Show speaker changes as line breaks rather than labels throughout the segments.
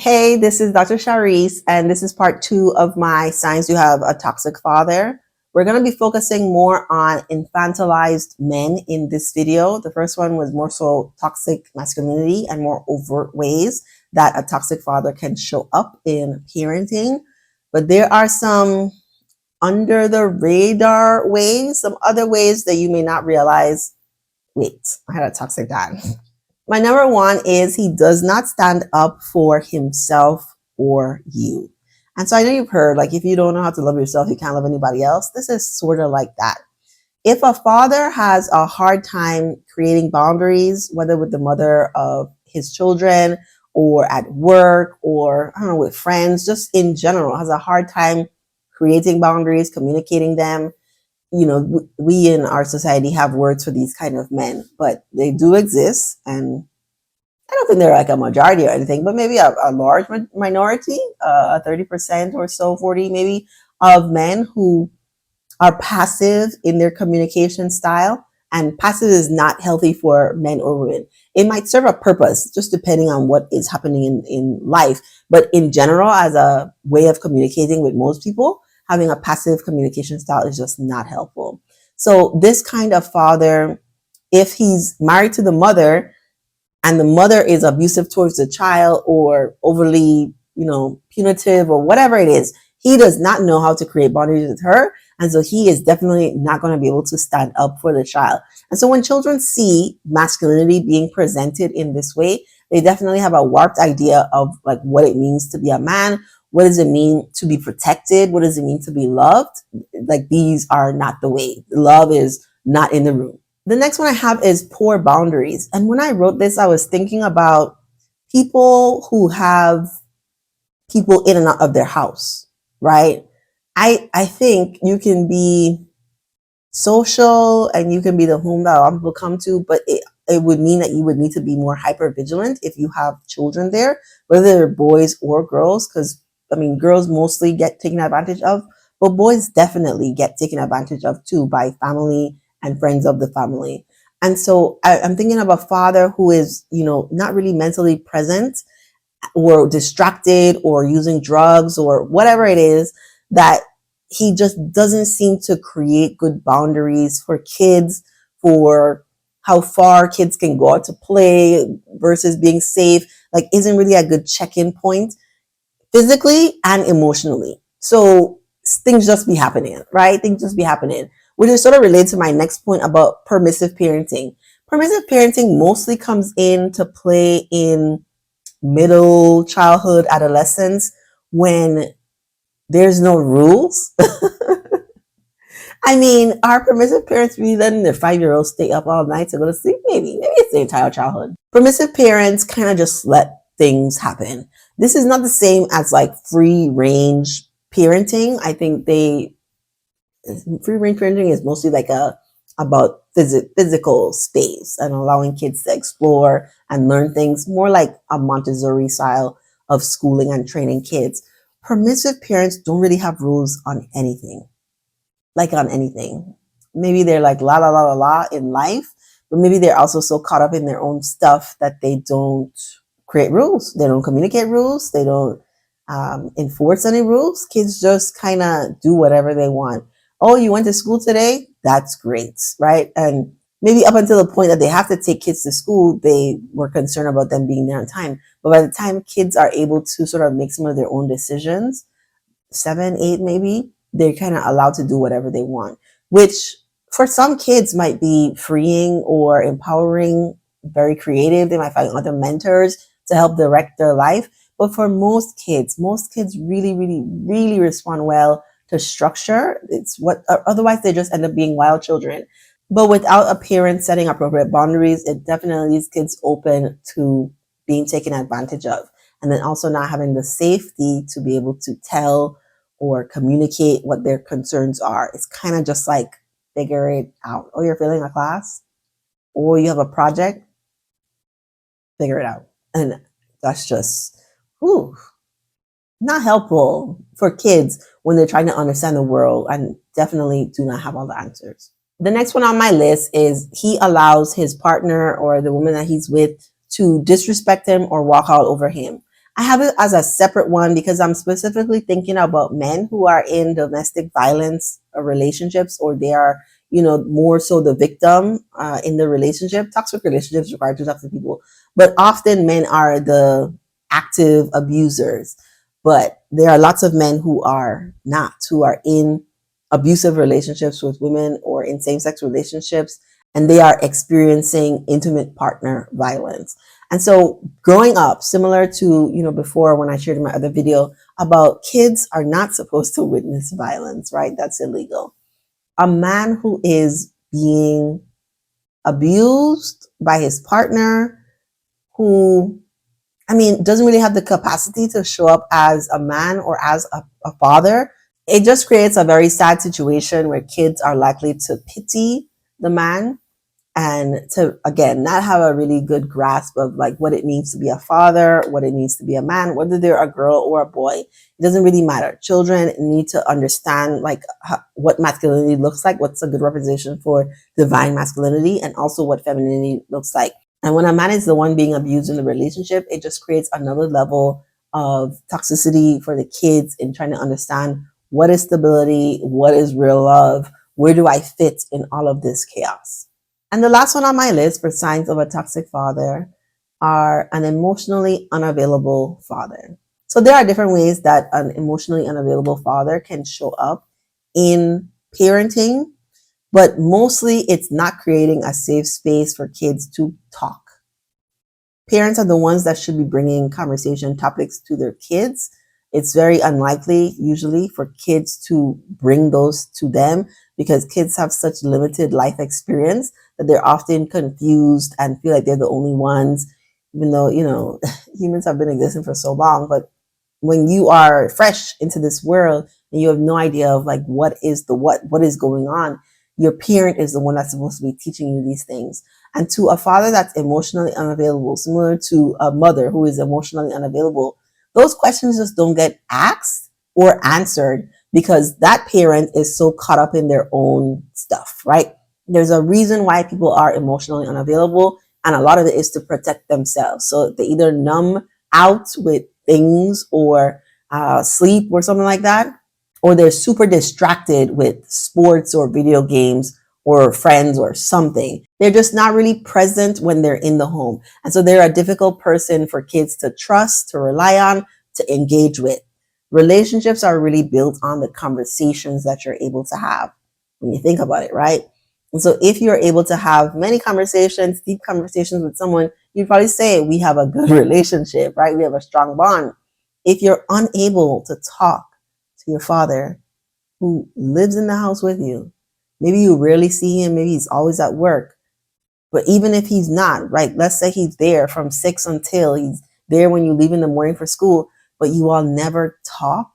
Hey, this is Dr. Shareece, and this is part 2 of my Signs You Have a Toxic Father. We're going to be focusing more on infantilized men in this video. The first one was more so toxic masculinity and more overt ways that a toxic father can show up in parenting. But there are some under the radar ways, some other ways that you may not realize. Wait, I had a toxic dad. My number one is he does not stand up for himself or you. And so I know you've heard, like, if you don't know how to love yourself, you can't love anybody else. This is sort of like that. If a father has a hard time creating boundaries, whether with the mother of his children or at work or, I don't know, with friends, just in general, has a hard time creating boundaries, communicating them, you know, we in our society have words for these kind of men, but they do exist. And I don't think they're like a majority or anything, but maybe a large minority, 30% or so, 40 maybe, of men who are passive in their communication style. And passive is not healthy for men or women. It might serve a purpose, just depending on what is happening in life. But in general, as a way of communicating with most people, having a passive communication style is just not helpful. So this kind of father, if he's married to the mother and the mother is abusive towards the child or overly, punitive or whatever it is, he does not know how to create boundaries with her. And so he is definitely not going to be able to stand up for the child. And so when children see masculinity being presented in this way, they definitely have a warped idea of like what it means to be a man. What does it mean to be protected? What does it mean to be loved? Like, these are not the way. Love is not in the room. The next one I have is poor boundaries. And when I wrote this, I was thinking about people who have people in and out of their house, right? I think you can be social and you can be the home that a lot of people come to, but it would mean that you would need to be more hyper vigilant if you have children there, whether they're boys or girls, because girls mostly get taken advantage of, but boys definitely get taken advantage of too by family and friends of the family. And so I'm thinking of a father who is, not really mentally present or distracted or using drugs or whatever it is, that he just doesn't seem to create good boundaries for kids, for how far kids can go out to play versus being safe, like isn't really a good check-in point physically and emotionally. So things just be happening, right? Things just be happening, which is sort of related to my next point about permissive parenting. Permissive parenting mostly comes into play in middle childhood, adolescence, when there's no rules. Are permissive parents really letting their 5-year-olds stay up all night to go to sleep? Maybe it's the entire childhood. Permissive parents kind of just let things happen. This is not the same as like free range parenting. I think free range parenting is mostly like about physical space and allowing kids to explore and learn things, more like a Montessori style of schooling and training kids. Permissive parents don't really have rules on anything, Maybe they're like la la la la la in life, but maybe they're also so caught up in their own stuff that they don't create rules. They don't communicate rules. They don't enforce any rules. Kids just kind of do whatever they want. Oh, you went to school today? That's great, right? And maybe up until the point that they have to take kids to school, they were concerned about them being there on time. But by the time kids are able to sort of make some of their own decisions, 7, 8 maybe, they're kind of allowed to do whatever they want, which for some kids might be freeing or empowering, very creative. They might find other mentors to help direct their life. But for most kids really, really, really respond well to structure. Otherwise they just end up being wild children. But without a parent setting appropriate boundaries, it definitely leaves kids open to being taken advantage of. And then also not having the safety to be able to tell or communicate what their concerns are. It's kind of just like, figure it out. Oh, you're failing a class? Or you have a project? Figure it out. And that's just, not helpful for kids when they're trying to understand the world and definitely do not have all the answers. The next one on my list is he allows his partner or the woman that he's with to disrespect him or walk all over him. I have it as a separate one because I'm specifically thinking about men who are in domestic violence relationships, or they are, more so the victim in the relationship. Toxic relationships require two toxic people, but often men are the active abusers. But there are lots of men who are not, who are in abusive relationships with women or in same sex relationships, and they are experiencing intimate partner violence. And so growing up, similar to, before when I shared in my other video about kids are not supposed to witness violence, right? That's illegal. A man who is being abused by his partner, who, doesn't really have the capacity to show up as a man or as a father, it just creates a very sad situation where kids are likely to pity the man and to, again, not have a really good grasp of like what it means to be a father, what it means to be a man, whether they're a girl or a boy. It doesn't really matter. Children need to understand like what masculinity looks like, what's a good representation for divine masculinity, and also what femininity looks like. And when a man is the one being abused in the relationship, it just creates another level of toxicity for the kids in trying to understand what is stability, what is real love, where do I fit in all of this chaos. And the last one on my list for signs of a toxic father are an emotionally unavailable father. So there are different ways that an emotionally unavailable father can show up in parenting, but mostly it's not creating a safe space for kids to talk. Parents are the ones that should be bringing conversation topics to their kids. It's very unlikely usually for kids to bring those to them because kids have such limited life experience that they're often confused and feel like they're the only ones, even though, humans have been existing for so long. But when you are fresh into this world and you have no idea of like what is going on, your parent is the one that's supposed to be teaching you these things. And to a father that's emotionally unavailable, similar to a mother who is emotionally unavailable, those questions just don't get asked or answered because that parent is so caught up in their own stuff, right? There's a reason why people are emotionally unavailable, and a lot of it is to protect themselves. So they either numb out with things or sleep or something like that, or they're super distracted with sports or video games or friends or something. They're just not really present when they're in the home. And so they're a difficult person for kids to trust, to rely on, to engage with. Relationships are really built on the conversations that you're able to have when you think about it, right? And so if you're able to have many conversations, deep conversations with someone, you'd probably say we have a good relationship, right? We have a strong bond. If you're unable to talk to your father who lives in the house with you, maybe you rarely see him, maybe he's always at work, but even if he's not, right? Let's say he's there from 6 until he's there when you leave in the morning for school, but you all never talk.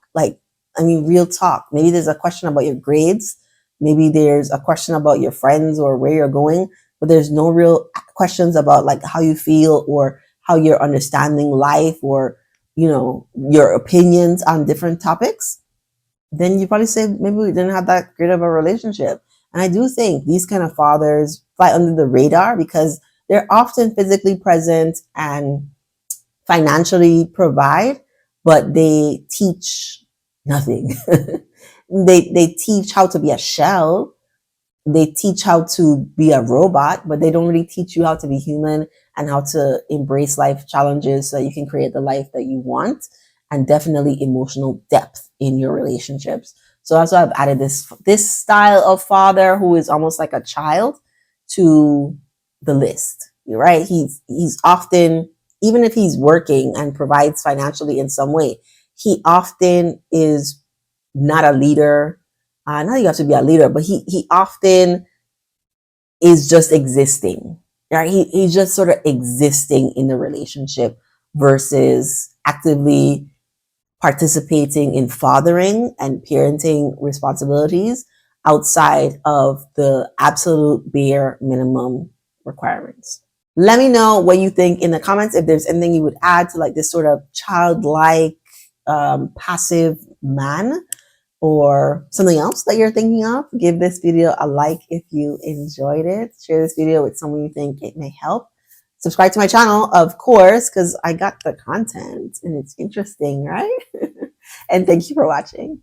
Real talk. Maybe there's a question about your grades. Maybe there's a question about your friends or where you're going, but there's no real questions about like how you feel or how you're understanding life or, your opinions on different topics. Then you probably say maybe we didn't have that great of a relationship. And I do think these kind of fathers fly under the radar because they're often physically present and financially provide, but they teach nothing. They teach how to be a shell. They teach how to be a robot, but they don't really teach you how to be human and how to embrace life challenges so that you can create the life that you want, and definitely emotional depth in your relationships. So that's why I've added this style of father who is almost like a child to the list. Right? He's often, even if he's working and provides financially in some way, he often is not a leader. Not that you have to be a leader, but he often is just existing. Right? He's just sort of existing in the relationship versus actively participating in fathering and parenting responsibilities outside of the absolute bare minimum requirements. Let me know what you think in the comments, if there's anything you would add to like this sort of childlike, passive man, or something else that you're thinking of. Give this video a like if you enjoyed it. Share this video with someone you think it may help. Subscribe to my channel, of course, because I got the content and it's interesting, right? And thank you for watching.